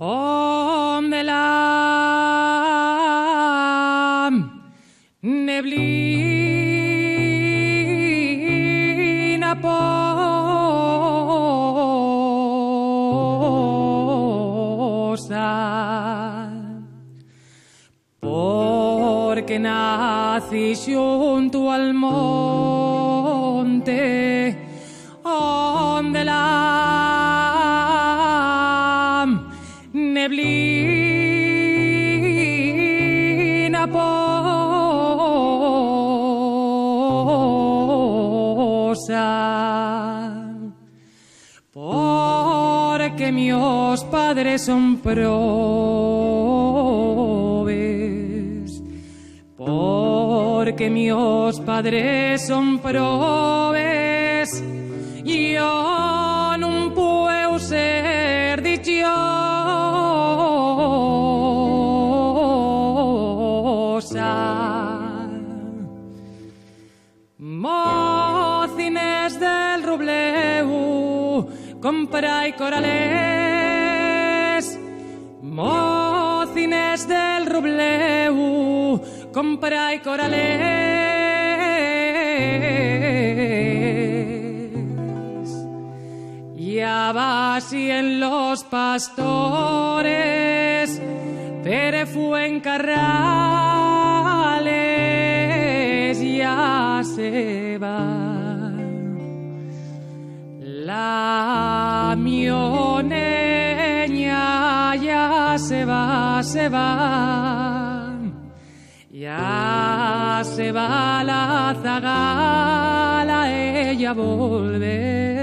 Om de la neblina posa, porque nací junto al monte, donde la neblina posa, porque mis padres son probes, porque mis padres son probes, yo no puedo ser dichosa. Mocines del Robleu, comprai corales. Mocines del Robleu, comprai corales. Ya vacíen los pastores, pero Fuencarrales ya se va. La mioneña ya se va, ya se va la zagala, ella volverá.